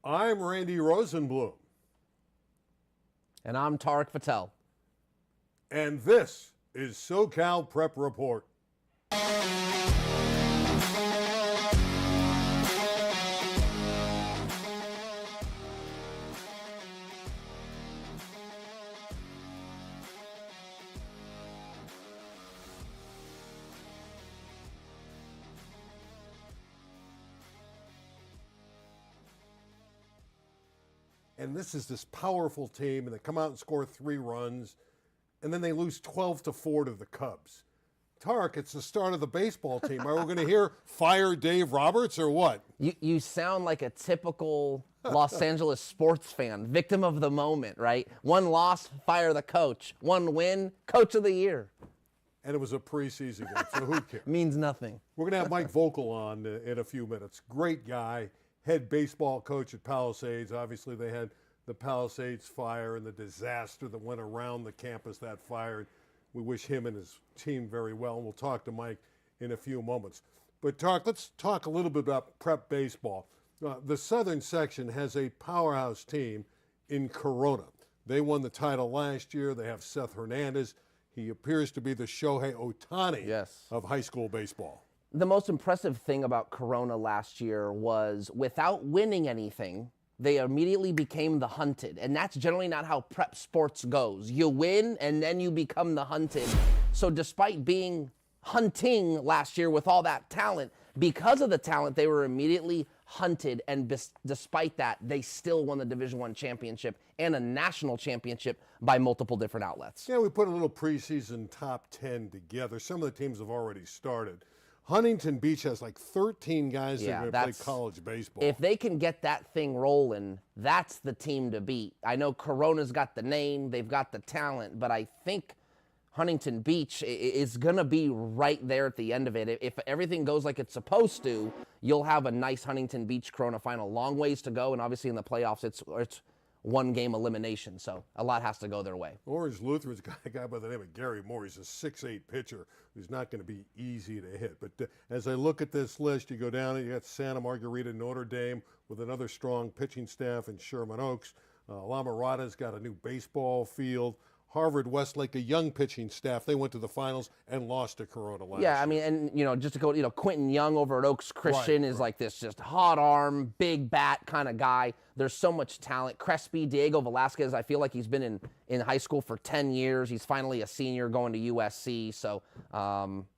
I'm Randy Rosenblum. And I'm Tarek Patel. And this is SoCal Prep Report. And this is this powerful team, and they come out and score 3 runs, and then they lose 12-4 to the Cubs. Tarek, it's the start of the baseball team. Are we going to hear fire Dave Roberts or what? You sound like a typical Los Angeles sports fan, victim of the moment, right? One loss, fire the coach. One win, coach of the year. And it was a preseason game, so who cares? Means nothing. We're going to have Mike Voelkel on in a few minutes. Great guy, head baseball coach at Palisades. Obviously, they had the Palisades fire and the disaster that went around the campus, that fire. We wish him and his team very well, and we'll talk to Mike in a few moments. But, Tarek, let's talk a little bit about prep baseball. The Southern section has a powerhouse team in Corona. They won the title last year. They have Seth Hernandez. He appears to be the Shohei Ohtani of high school baseball. The most impressive thing about Corona last year was without winning anything, they immediately became the hunted. And that's generally not how prep sports goes. You win and then you become the hunted. So despite being hunting last year with all that talent, because of the talent, they were immediately hunted, and despite that, they still won the Division I championship and a national championship by multiple different outlets. Yeah, we put a little preseason top 10 together. Some of the teams have already started. Huntington Beach has like 13 guys that are going to play college baseball. If they can get that thing rolling, that's the team to beat. I know Corona's got the name, they've got the talent, but I think Huntington Beach is going to be right there at the end of it. If everything goes like it's supposed to, you'll have a nice Huntington Beach Corona final. Long ways to go, and obviously in the playoffs, it's one-game elimination, so a lot has to go their way. Orange Lutheran's got a guy by the name of Gary Moore. He's a 6'8 pitcher who's not going to be easy to hit. But as I look at this list, you go down and you got Santa Margarita, Notre Dame with another strong pitching staff in Sherman Oaks. La Mirada's got a new baseball field. Harvard Westlake, a young pitching staff. They went to the finals and lost to Corona last year. Yeah, I mean, and, just to go, Quentin Young over at Oaks Christian is like this just hot arm, big bat kind of guy. There's so much talent. Crespi, Diego Velasquez, I feel like he's been in high school for 10 years. He's finally a senior going to USC. So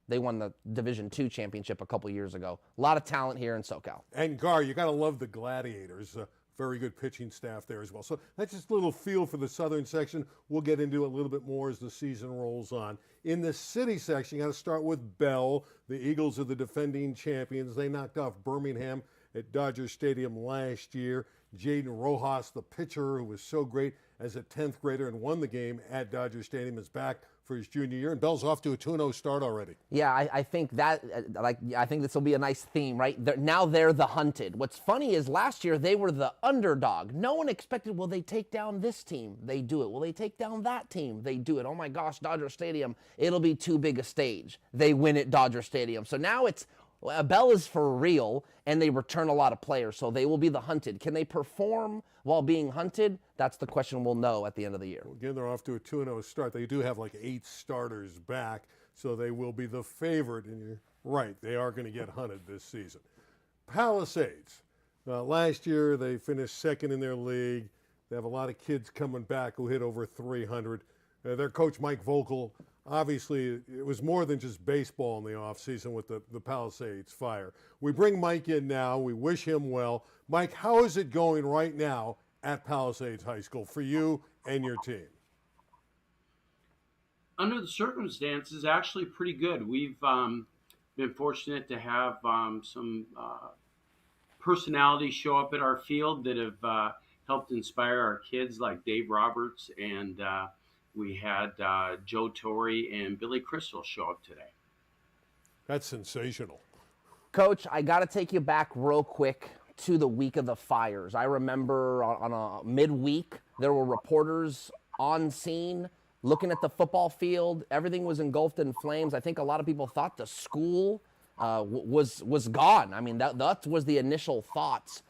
they won the Division II championship a couple years ago. A lot of talent here in SoCal. And Gar, you got to love the Gladiators. Very good pitching staff there as well. So that's just a little feel for the Southern section. We'll get into it a little bit more as the season rolls on. In the city section, you got to start with Bell. The Eagles are the defending champions. They knocked off Birmingham at Dodger Stadium last year. Jaden Rojas, the pitcher who was so great as a 10th grader and won the game at Dodger Stadium, is back for his junior year, and Bell's off to a 2-0 start already. Yeah, I think that, I think this will be a nice theme, right? Now they're the hunted. What's funny is last year they were the underdog. No one expected, will they take down this team? They do it. Will they take down that team? They do it. Oh my gosh, Dodger Stadium, it'll be too big a stage. They win at Dodger Stadium. So now it's, Bell is for real, and they return a lot of players, so they will be the hunted. Can they perform while being hunted? That's the question we'll know at the end of the year. Well, again, they're off to a 2-0 start. They do have like 8 starters back, so they will be the favorite. And you're right, they are going to get hunted this season. Palisades. Last year, they finished second in their league. They have a lot of kids coming back who hit over 300. Their coach, Mike Voelkel, obviously, it was more than just baseball in the offseason with the Palisades fire. We bring Mike in now. We wish him well. Mike, how is it going right now at Palisades High School for you and your team? Under the circumstances, actually pretty good. We've been fortunate to have some personalities show up at our field that have helped inspire our kids, like Dave Roberts, and we had Joe Torre and Billy Crystal show up today. That's sensational. Coach, I got to take you back real quick to the week of the fires. I remember on a midweek, there were reporters on scene looking at the football field. Everything was engulfed in flames. I think a lot of people thought the school was gone. I mean, that was the initial thoughts.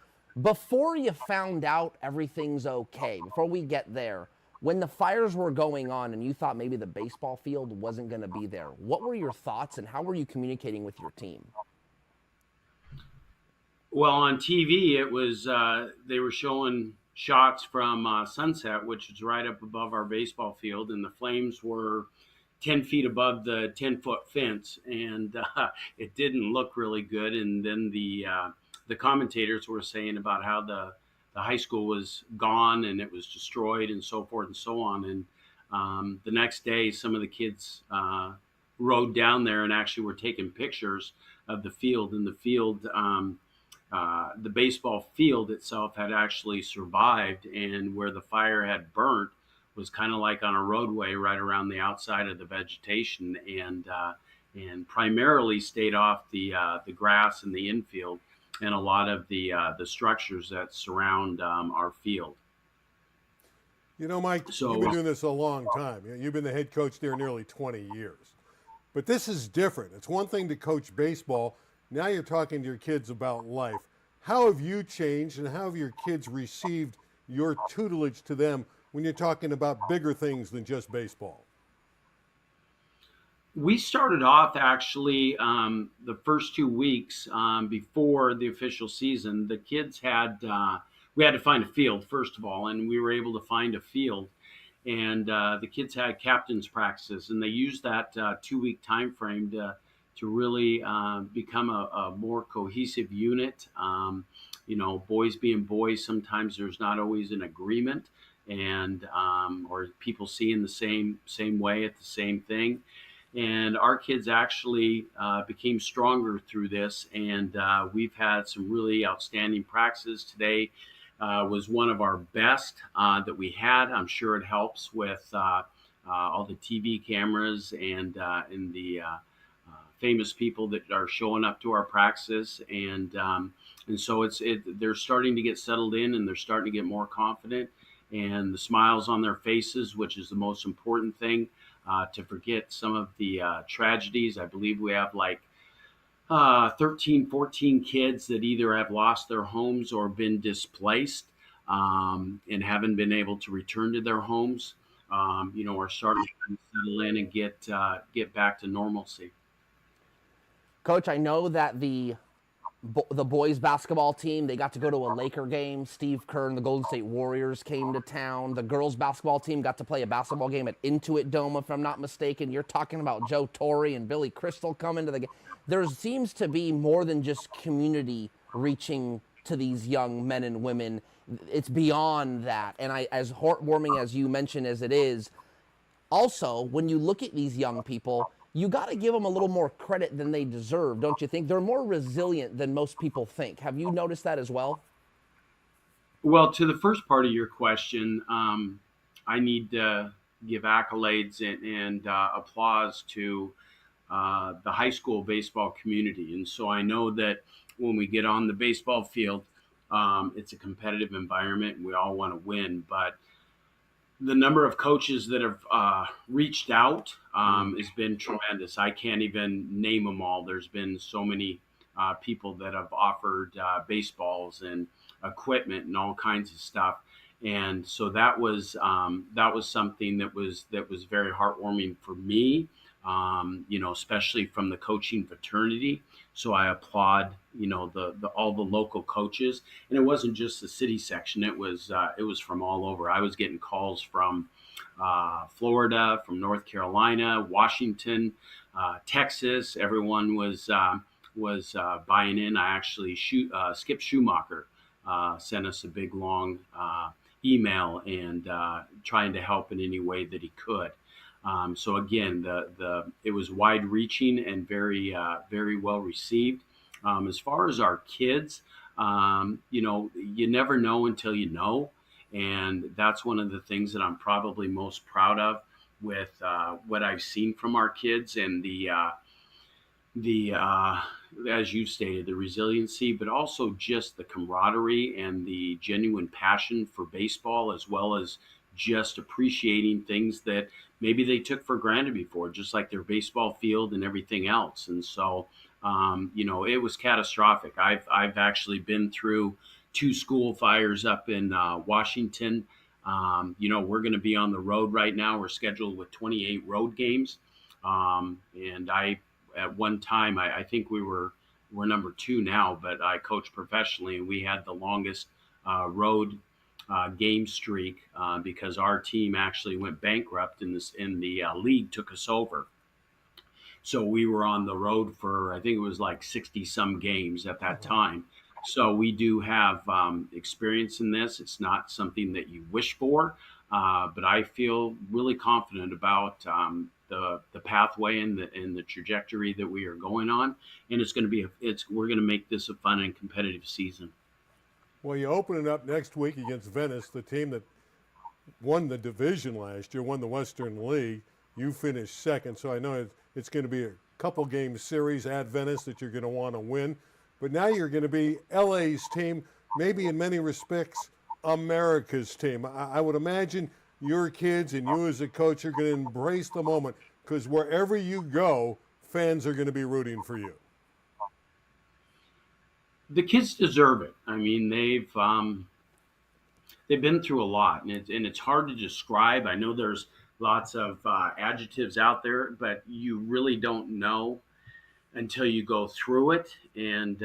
Before you found out everything's okay, before we get there, when the fires were going on and you thought maybe the baseball field wasn't going to be there, what were your thoughts and how were you communicating with your team? Well, on TV, it was they were showing shots from Sunset, which is right up above our baseball field, and the flames were 10 feet above the 10-foot fence, and it didn't look really good. And then the commentators were saying about how the high school was gone and it was destroyed and so forth and so on. And the next day, some of the kids rode down there and actually were taking pictures of the field. And the field, the baseball field itself had actually survived, and where the fire had burnt was kind of like on a roadway right around the outside of the vegetation, and primarily stayed off the grass in the infield and a lot of the structures that surround our field. You know, Mike, So you've been doing this a long time. You've been the head coach there nearly 20 years. But this is different. It's one thing to coach baseball. Now you're talking to your kids about life. How have you changed, and how have your kids received your tutelage to them when you're talking about bigger things than just baseball? we started off actually the first 2 weeks before the official season. The kids had we had to find a field first of all, and we were able to find a field. And the kids had captains practices, and they used that 2 week time frame to really become a more cohesive unit. Boys being boys, sometimes there's not always an agreement, and or people seeing the same way at the same thing. And our kids actually became stronger through this, and we've had some really outstanding practices. Today was one of our best that we had. I'm sure it helps with all the TV cameras and the famous people that are showing up to our practices, and so they're starting to get settled in, and they're starting to get more confident, and the smiles on their faces, which is the most important thing. To forget some of the tragedies. I believe we have like 13, 14 kids that either have lost their homes or been displaced, and haven't been able to return to their homes. Are starting to settle in and get back to normalcy. Coach, I know that the boys basketball team, they got to go to a Laker game. Steve Kerr and the Golden State Warriors came to town. The girls basketball team got to play a basketball game at Intuit Dome, if I'm not mistaken. You're talking about Joe Torre and Billy Crystal coming to the game. There seems to be more than just community reaching to these young men and women. It's beyond that. And as heartwarming as you mentioned as it is, also, when you look at these young people, you got to give them a little more credit than they deserve, don't you think? They're more resilient than most people think. Have you noticed that as well? Well, to the first part of your question, I need to give accolades and applause to the high school baseball community. And so I know that when we get on the baseball field, it's a competitive environment and we all want to win. But the number of coaches that have reached out has been tremendous. I can't even name them all. There's been so many people that have offered baseballs and equipment and all kinds of stuff. And so that was something that was very heartwarming for me, especially from the coaching fraternity. So I applaud, the all the local coaches, and it wasn't just the city section. It was from all over. I was getting calls from Florida, from North Carolina, Washington, Texas. Everyone was buying in. I actually Skip Schumacher sent us a big long email and trying to help in any way that he could. So again, it was wide reaching and very well received. As far as our kids, you never know until you know, and that's one of the things that I'm probably most proud of with what I've seen from our kids, and the as you stated, the resiliency, but also just the camaraderie and the genuine passion for baseball, as well as just appreciating things that maybe they took for granted before, just like their baseball field and everything else. And so, it was catastrophic. I've actually been through 2 school fires up in Washington. We're going to be on the road right now. We're scheduled with 28 road games. And at one time, I think we're number 2 now, but I coached professionally, and we had the longest road game streak because our team actually went bankrupt in the league took us over. So we were on the road for, I think it was like 60 some games at that time. So we do have experience in this. It's not something that you wish for, but I feel really confident about the pathway and the trajectory that we are going on. And it's going to be we're going to make this a fun and competitive season. Well, you open it up next week against Venice, the team that won the division last year, won the Western League. You finished second, so I know it's going to be a couple game series at Venice that you're going to want to win. But now you're going to be LA's team, maybe in many respects America's team. I would imagine your kids and you as a coach are going to embrace the moment, because wherever you go, fans are going to be rooting for you. The kids deserve it. I mean, they've been through a lot, and it's hard to describe. I know there's lots of adjectives out there, but you really don't know until you go through it, and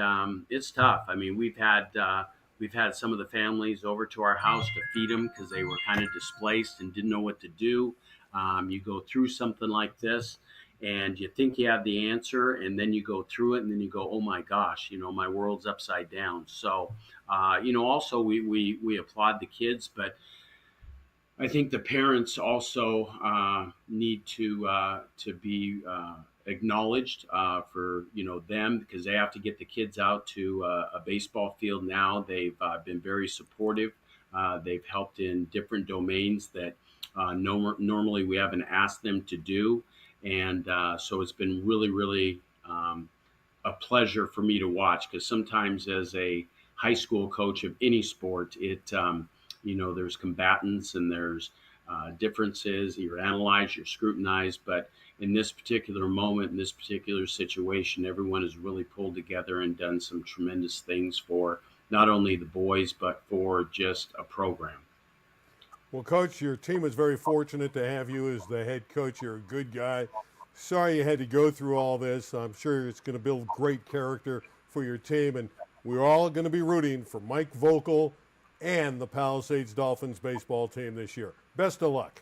it's tough. I mean, we've had some of the families over to our house to feed them because they were kind of displaced and didn't know what to do. You go through something like this, and you think you have the answer, and then you go through it, and then you go, oh my gosh, my world's upside down. So, also we applaud the kids, but I think the parents also need to be acknowledged for them, because they have to get the kids out to a baseball field now. They've been very supportive. They've helped in different domains that normally we haven't asked them to do, and so it's been really, really a pleasure for me to watch, because sometimes as a high school coach of any sport, there's combatants and there's differences. You're analyzed, you're scrutinized, but in this particular moment, in this particular situation, everyone has really pulled together and done some tremendous things for not only the boys, but for just a program. Well, Coach, your team is very fortunate to have you as the head coach. You're a good guy. Sorry you had to go through all this. I'm sure it's going to build great character for your team, and we're all going to be rooting for Mike Voelkel and the Palisades Dolphins baseball team this year. Best of luck.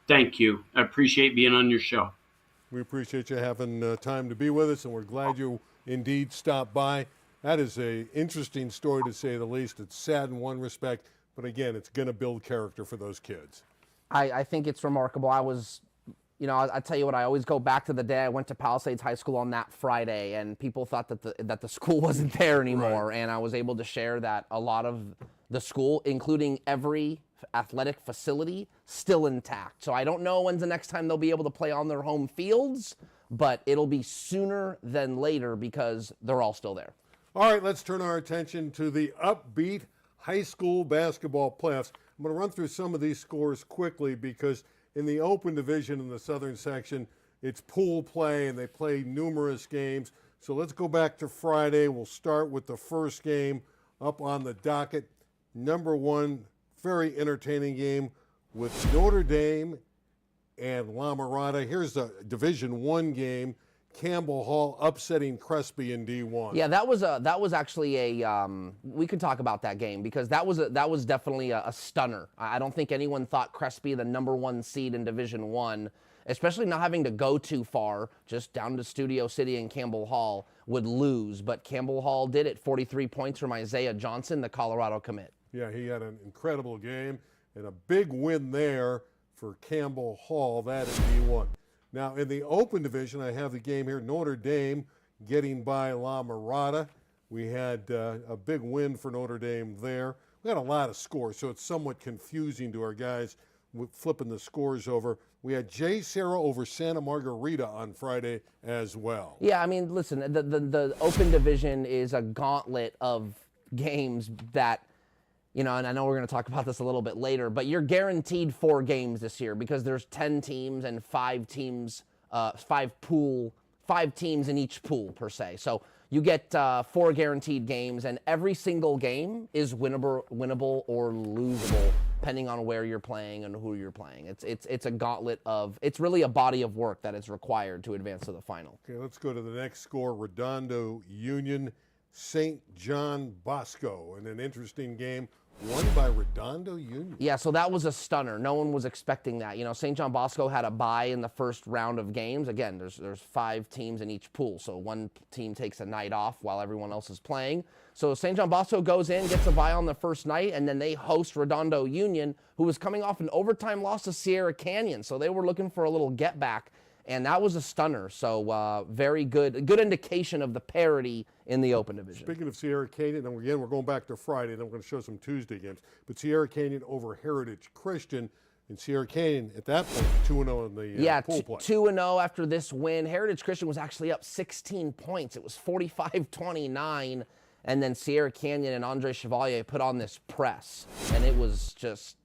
Thank you. I appreciate being on your show. We appreciate you having time to be with us, and we're glad you indeed stopped by. That is an interesting story, to say the least. It's sad in one respect, but again, it's going to build character for those kids. I think it's remarkable. I tell you what, I always go back to the day I went to Palisades High School on that Friday, and people thought that the school wasn't there anymore. Right. And I was able to share that a lot of the school, including every athletic facility, still intact. So I don't know when's the next time they'll be able to play on their home fields, but it'll be sooner than later because they're all still there. All right, let's turn our attention to the upbeat high school basketball playoffs. I'm going to run through some of these scores quickly, because in the open division in the southern section, it's pool play and they play numerous games. So let's go back to Friday. We'll start with the first game up on the docket. Number one, very entertaining game with Notre Dame and La Mirada. Here's a Division I game. Campbell Hall upsetting Crespi in D1. Yeah, that was actually we could talk about that game, because that was definitely a stunner. I don't think anyone thought Crespi, the number 1 seed in Division I, especially not having to go too far, just down to Studio City and Campbell Hall, would lose. But Campbell Hall did it. 43 points from Isaiah Johnson, the Colorado commit. Yeah, he had an incredible game and a big win there for Campbell Hall, that in D1. Now, in the open division, I have the game here. Notre Dame getting by La Mirada. We had a big win for Notre Dame there. We had a lot of scores, so it's somewhat confusing to our guys flipping the scores over. We had J. Serra over Santa Margarita on Friday as well. Yeah, I mean, listen, the open division is a gauntlet of games that, and I know we're going to talk about this a little bit later, but you're guaranteed 4 games this year, because there's 10 teams and 5 teams, 5 pool 5 teams in each pool, per se. So you get 4 guaranteed games, and every single game is winnable or losable, depending on where you're playing and who you're playing. It's a gauntlet of, it's really a body of work that is required to advance to the final. Okay, let's go to the next score. Redondo Union, St. John Bosco, in an interesting game. Won by Redondo Union. Yeah, so that was a stunner. No one was expecting that. You know, St. John Bosco had a bye in the first round of games. Again, there's 5 teams in each pool, so one team takes a night off while everyone else is playing. So St. John Bosco goes in, gets a bye on the first night, and then they host Redondo Union, who was coming off an overtime loss to Sierra Canyon. So they were looking for a little get back, and that was a stunner. So very good indication of the parity in the Open Division. Speaking of Sierra Canyon, and again, we're going back to Friday, then we're going to show some Tuesday games. But Sierra Canyon over Heritage Christian, and Sierra Canyon at that point 2-0 in the pool play. 2-0 after this win. Heritage Christian was actually up 16 points. It was 45-29, and then Sierra Canyon and Andre Chevalier put on this press, and it was just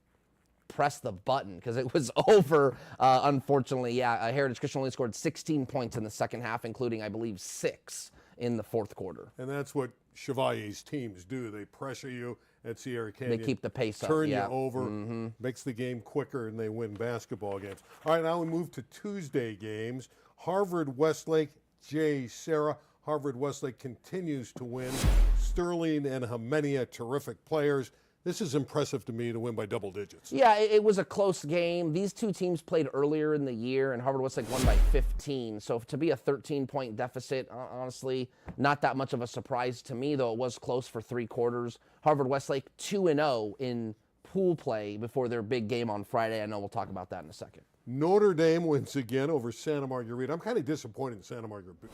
press the button because it was over. Unfortunately, Heritage Christian only scored 16 points in the second half, including, I believe, 6 in the fourth quarter. And that's what Chevalier's teams do. They pressure you at Sierra Canyon. They keep the pace up. Turn you over, makes the game quicker, and they win basketball games. All right, now we move to Tuesday games. Harvard Westlake, J. Sarah. Harvard Westlake continues to win. Sterling and Hymenia, terrific players. This is impressive to me to win by double digits. Yeah, it was a close game. These two teams played earlier in the year, and Harvard Westlake won by 15. So to be a 13-point deficit, honestly, not that much of a surprise to me, though it was close for 3 quarters. Harvard Westlake 2-0 in pool play before their big game on Friday. I know we'll talk about that in a second. Notre Dame wins again over Santa Margarita. I'm kind of disappointed in Santa Margarita.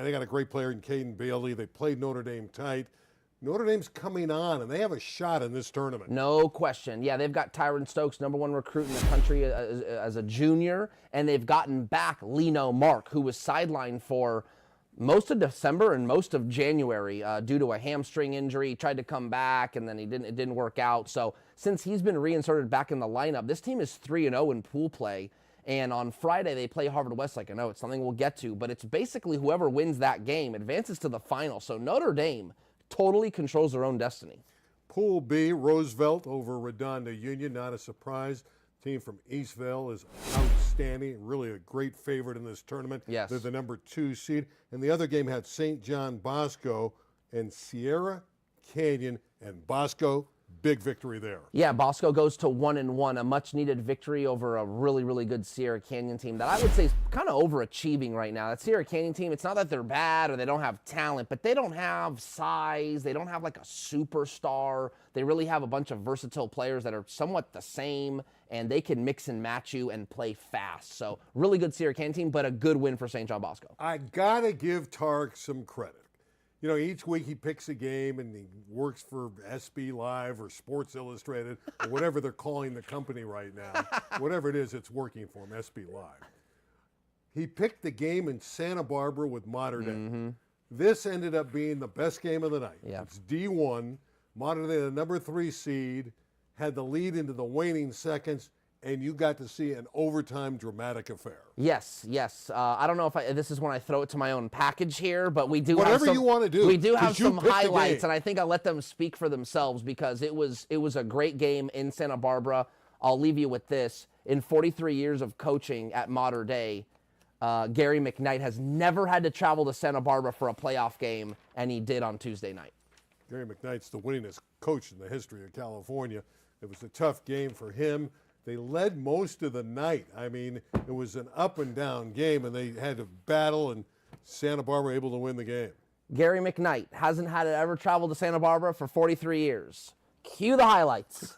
They got a great player in Caden Bailey. They played Notre Dame tight. Notre Dame's coming on, and they have a shot in this tournament. No question. Yeah, they've got Tyron Stokes, #1 recruit in the country as a junior, and they've gotten back Lino Mark, who was sidelined for most of December and most of January due to a hamstring injury. He tried to come back, and then it didn't work out. So since he's been reinserted back in the lineup, this team is 3-0 in pool play. And on Friday, they play Harvard Westlake. I know it's something we'll get to, but it's basically whoever wins that game advances to the final. So Notre Dame totally controls their own destiny. Pool B, Roosevelt over Redondo Union, not a surprise. Team from Eastvale is outstanding, really a great favorite in this tournament. Yes. They're the #2 seed. And the other game had St. John Bosco and Sierra Canyon, and Bosco, big victory there. Yeah, Bosco goes to 1-1, a much-needed victory over a really, really good Sierra Canyon team that I would say is kind of overachieving right now. That Sierra Canyon team, it's not that they're bad or they don't have talent, but they don't have size. They don't have like a superstar. They really have a bunch of versatile players that are somewhat the same, and they can mix and match you and play fast. So really good Sierra Canyon team, but a good win for St. John Bosco. I got to give Tarek some credit. You know, each week he picks a game and he works for SB Live or Sports Illustrated or whatever they're calling the company right now. Whatever it is, it's working for him, SB Live. He picked the game in Santa Barbara with Mater Dei. This ended up being the best game of the night. Yeah. It's D1. Mater Dei, the #3 seed, had the lead into the waning seconds, and you got to see an overtime dramatic affair. Yes. I don't know if this is when I throw it to my own package here, but we do Whatever have some, you want to do. We do have some picked the highlights, game. and I think I'll let them speak for themselves because it was a great game in Santa Barbara. I'll leave you with this. In 43 years of coaching at Mater Dei, Gary McKnight has never had to travel to Santa Barbara for a playoff game, and he did on Tuesday night. Gary McKnight's the winningest coach in the history of California. It was a tough game for him. They led most of the night. I mean, it was an up and down game, and they had to battle, and Santa Barbara able to win the game. Gary McKnight hasn't had to ever travel to Santa Barbara for 43 years. Cue the highlights.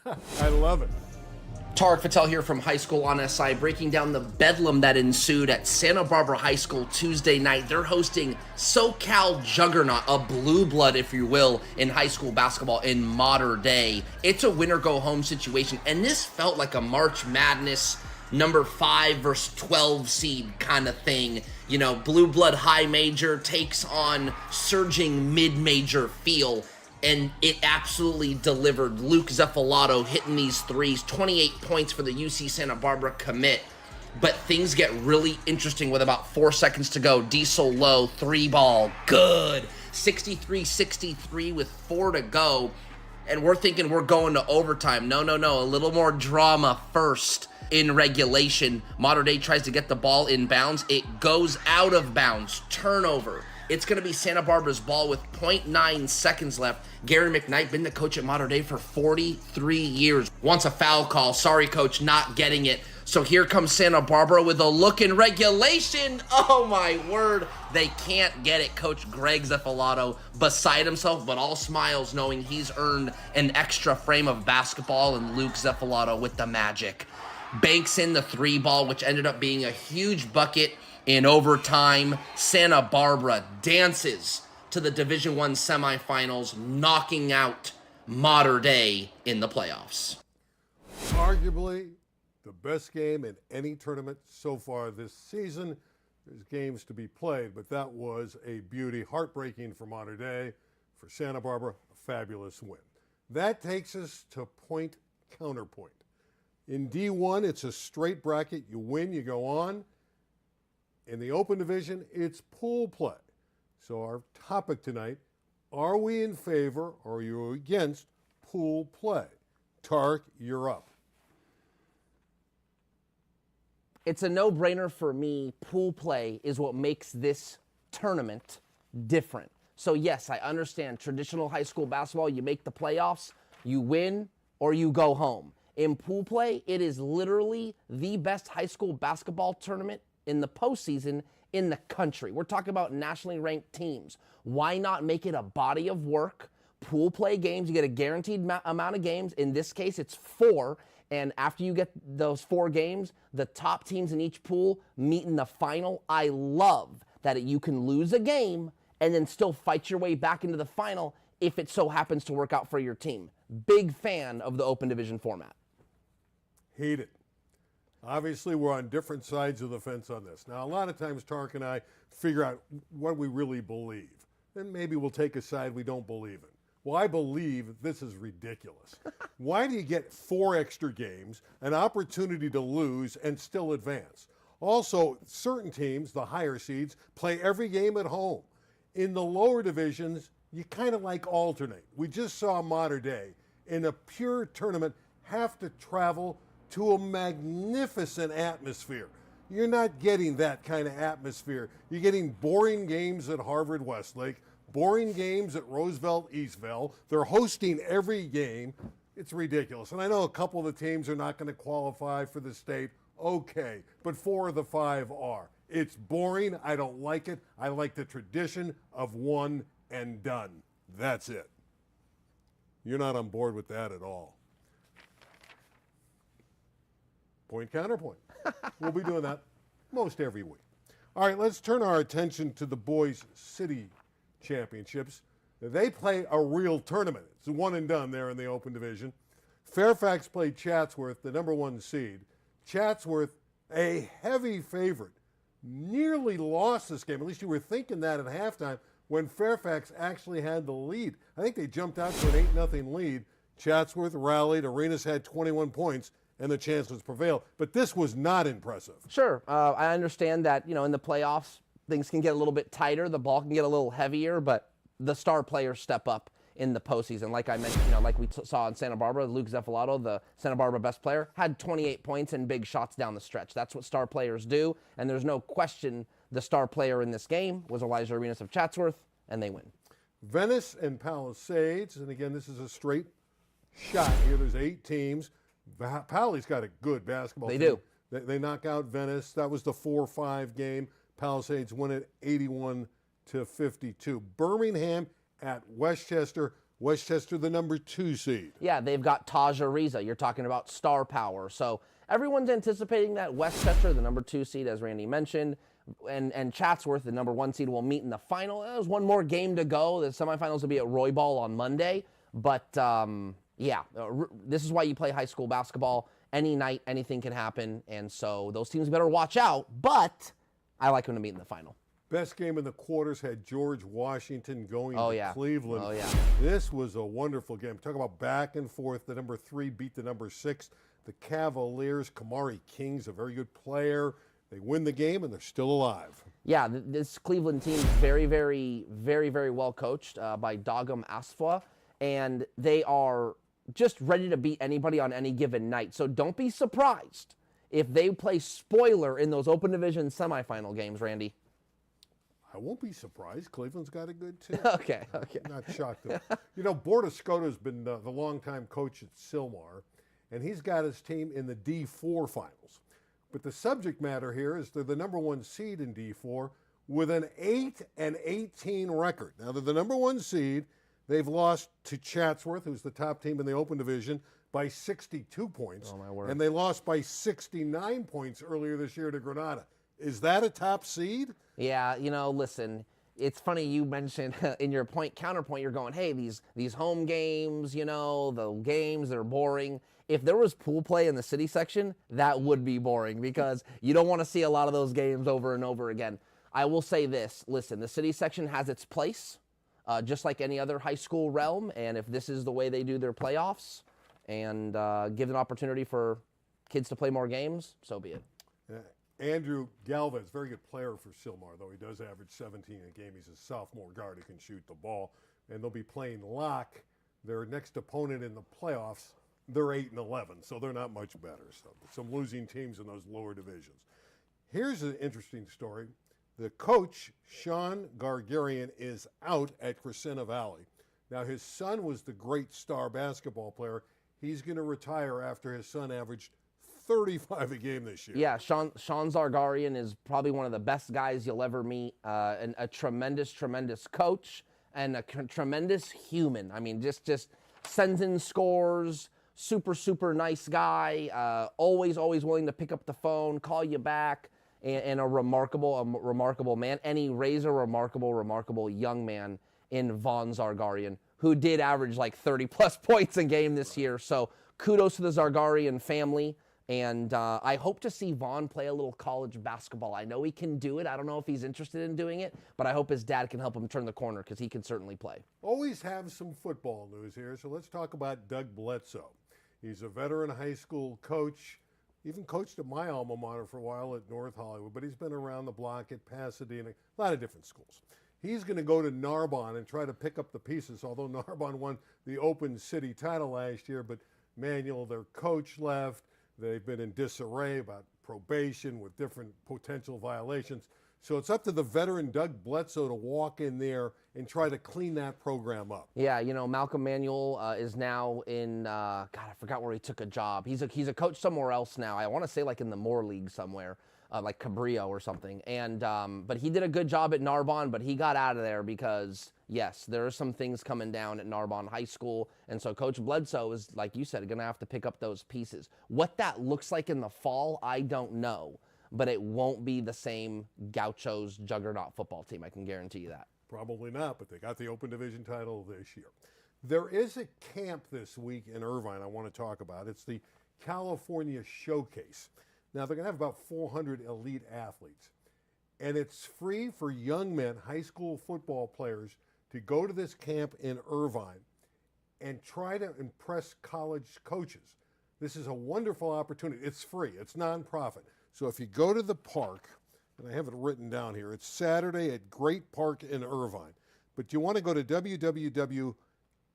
I love it. Tarek Patel here from High School on SI, breaking down the bedlam that ensued at Santa Barbara High School Tuesday night. They're hosting SoCal juggernaut, a blue blood, if you will, in high school basketball in Mater Dei. It's a winner-go-home situation, and this felt like a March Madness #5 versus 12 seed kind of thing. You know, blue blood high major takes on surging mid-major feel. And it absolutely delivered. Luke Zeffalato hitting these threes, 28 points for the UC Santa Barbara commit. but things get really interesting with about 4 seconds to go. Diesel low, 3 ball, good. 63-63 with 4 to go. And we're thinking we're going to overtime. No. A little more drama first in regulation. Mater Dei tries to get the ball in bounds. It goes out of bounds. Turnover. It's going to be Santa Barbara's ball with 0.9 seconds left. Gary McKnight, been the coach at Mater Dei for 43 years. Wants a foul call. Sorry, coach, not getting it. So here comes Santa Barbara with a look in regulation. Oh, my word. They can't get it. Coach Greg Zeffalato beside himself, but all smiles knowing he's earned an extra frame of basketball, and Luke Zeffalato with the magic. Banks in the 3 ball, which ended up being a huge bucket in overtime. Santa Barbara dances to the Division I semifinals, knocking out Mater Dei in the playoffs. Arguably the best game in any tournament so far this season. There's games to be played, but that was a beauty. Heartbreaking for Mater Dei. For Santa Barbara, a fabulous win. That takes us to point counterpoint. In D1, it's a straight bracket. You win, you go on. In the open division, it's pool play. So our topic tonight, are we in favor or are you against pool play? Tarek, you're up. It's a no-brainer for me. Pool play is what makes this tournament different. So yes, I understand traditional high school basketball, you make the playoffs, you win, or you go home. In pool play, it is literally the best high school basketball tournament in the postseason in the country. We're talking about nationally ranked teams. Why not make it a body of work? Pool play games, you get a guaranteed amount of games. In this case, it's 4. And after you get those 4 games, the top teams in each pool meet in the final. I love that you can lose a game and then still fight your way back into the final if it so happens to work out for your team. Big fan of the open division format. Hate it. Obviously, we're on different sides of the fence on this. Now, a lot of times, Tarek and I figure out what we really believe. Then maybe we'll take a side we don't believe in. Well, I believe this is ridiculous. Why do you get 4 extra games, an opportunity to lose, and still advance? Also, certain teams, the higher seeds, play every game at home. In the lower divisions, you kind of like alternate. We just saw Mater Dei in a pure tournament have to travel to a magnificent atmosphere. You're not getting that kind of atmosphere. You're getting boring games at Harvard Westlake, boring games at Roosevelt Eastville. They're hosting every game. It's ridiculous. And I know a couple of the teams are not going to qualify for the state. Okay, but 4 of the 5 are. It's boring. I don't like it. I like the tradition of one and done. That's it. You're not on board with that at all. Point counterpoint. We'll be doing that most every week. All right, let's turn our attention to the boys' city championships. They play a real tournament. It's one and done there in the open division. Fairfax played Chatsworth, the number 1 seed. Chatsworth, a heavy favorite, nearly lost this game. At least you were thinking that at halftime when Fairfax actually had the lead. I think they jumped out to an 8-0 lead. Chatsworth rallied. Arenas had 21 points. And the chances prevailed. But this was not impressive. Sure. I understand that, in the playoffs, things can get a little bit tighter. The ball can get a little heavier, but the star players step up in the postseason. Like I mentioned, like we saw in Santa Barbara, Luke Zeffalato, the Santa Barbara best player, had 28 points and big shots down the stretch. That's what star players do. And there's no question the star player in this game was Elijah Arenas of Chatsworth, and they win. Venice and Palisades. And again, this is a straight shot here. There's 8 teams. Pally's got a good basketball team. Do. They knock out Venice. That was the 4-5 game. Palisades win it 81-52. Birmingham at Westchester. Westchester, the number 2 seed. Yeah, they've got Taj Ariza. You're talking about star power. So everyone's anticipating that Westchester, the number 2 seed, as Randy mentioned, and Chatsworth, the number 1 seed, will meet in the final. There's one more game to go. The semifinals will be at Roybal on Monday. But, yeah, this is why you play high school basketball. Any night, anything can happen. And so those teams better watch out. But I like them to meet in the final. Best game in the quarters had George Washington going to Cleveland. Oh, yeah. This was a wonderful game. Talk about back and forth. The number 3 beat the number 6. the Cavaliers. Kamari King's a very good player. They win the game, and they're still alive. Yeah, this Cleveland team is very, very, very, very well coached by Dogum Asfa, and they are just ready to beat anybody on any given night. So don't be surprised if they play spoiler in those open division semifinal games, Randy. I won't be surprised. Cleveland's got a good team. Okay. Not shocked. You know, Bordescota's been the longtime coach at Sylmar, and he's got his team in the D4 finals. But the subject matter here is they're the number one seed in D4 with an 8-18 record. Now, they're the number one seed. They've lost to Chatsworth, who's the top team in the open division, by 62 points. Oh, my word. And they lost by 69 points earlier this year to Granada. Is that a top seed? Yeah, listen, it's funny you mentioned in your counterpoint, you're going, hey, these home games, the games, they're boring. If there was pool play in the city section, that would be boring because you don't want to see a lot of those games over and over again. I will say this, listen, the city section has its place, just like any other high school realm, and if this is the way they do their playoffs and give an opportunity for kids to play more games, so be it. Andrew Galvez, very good player for Sylmar, though he does average 17 a game. He's a sophomore guard who can shoot the ball, and they'll be playing Locke, their next opponent in the playoffs. They're 8-11, so they're not much better. So some losing teams in those lower divisions. Here's an interesting story. The coach, Sean Gargarian, is out at Crescenta Valley. Now, his son was the great star basketball player. He's going to retire after his son averaged 35 a game this year. Yeah, Sean Zargarian is probably one of the best guys you'll ever meet, and a tremendous, tremendous coach and a tremendous human. I mean, just sends in scores, super, super nice guy, always willing to pick up the phone, call you back, and a remarkable man. And he raised a remarkable young man in Vaughn Zargarian, who did average like 30-plus points a game this year. So kudos to the Zargarian family. And I hope to see Vaughn play a little college basketball. I know he can do it. I don't know if he's interested in doing it, but I hope his dad can help him turn the corner because he can certainly play. Always have some football news here, so let's talk about Doug Bledsoe. He's a veteran high school coach, even coached at my alma mater for a while at North Hollywood, but he's been around the block at Pasadena, a lot of different schools. He's going to go to Narbonne and try to pick up the pieces, although Narbonne won the Open City title last year, but Manuel, their coach, left. They've been in disarray about probation with different potential violations. So it's up to the veteran Doug Bledsoe to walk in there and try to clean that program up. Yeah, Malcolm Manuel is now in, I forgot where he took a job. He's a coach somewhere else now. I want to say like in the Moore League somewhere, like Cabrillo or something. And but he did a good job at Narbonne, but he got out of there because, yes, there are some things coming down at Narbonne High School. And so Coach Bledsoe is, like you said, going to have to pick up those pieces. What that looks like in the fall, I don't know. But it won't be the same Gauchos juggernaut football team. I can guarantee you that. Probably not, but they got the Open Division title this year. There is a camp this week in Irvine I want to talk about. It's the California Showcase. Now, they're going to have about 400 elite athletes. And it's free for young men, high school football players, to go to this camp in Irvine and try to impress college coaches. This is a wonderful opportunity. It's free. It's nonprofit. So if you go to the park, and I have it written down here, it's Saturday at Great Park in Irvine. But you want to go to www,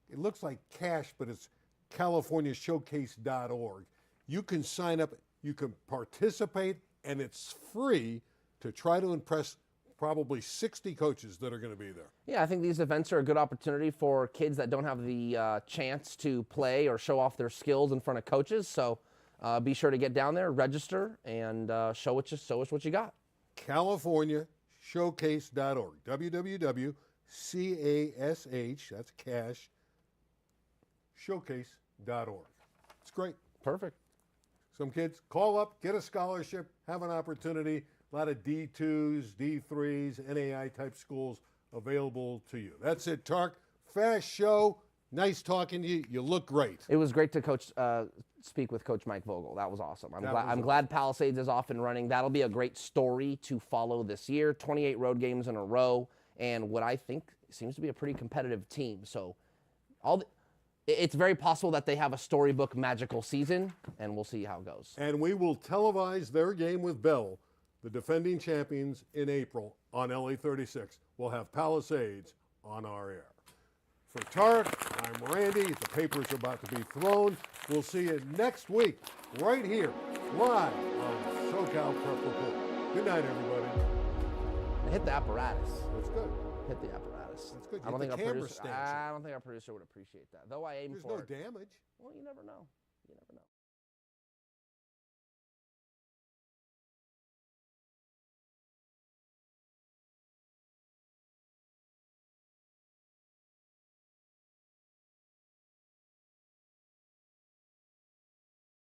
it looks like cash, but it's californiashowcase.org. You can sign up, you can participate, and it's free to try to impress probably 60 coaches that are going to be there. Yeah, I think these events are a good opportunity for kids that don't have the chance to play or show off their skills in front of coaches. So be sure to get down there, register, and show us what you got. CaliforniaShowcase.org. www.cash, that's cash, showcase.org. It's great. Perfect. Some kids call up, get a scholarship, have an opportunity. A lot of D2s, D3s, NAI type schools available to you. That's it, Tarek. Fast show. Nice talking to you. You look great. It was great to speak with Coach Mike Voelkel. That was awesome. I'm glad Palisades is off and running. That'll be a great story to follow this year. 28 road games in a row, and what I think seems to be a pretty competitive team. So it's very possible that they have a storybook magical season, and we'll see how it goes. And we will televise their game with Bell, the defending champions, in April on LA 36. We'll have Palisades on our air. For Tarek, I'm Randy. The papers are about to be thrown. We'll see you next week, right here, live on SoCal Prep Report. Good night, everybody. Hit the apparatus. That's good. Hit the apparatus. That's good. I don't Hit think the our camera producer. stanchion. I don't think our producer would appreciate that. Though I aim There's for no it. damage. Well, you never know. You never know.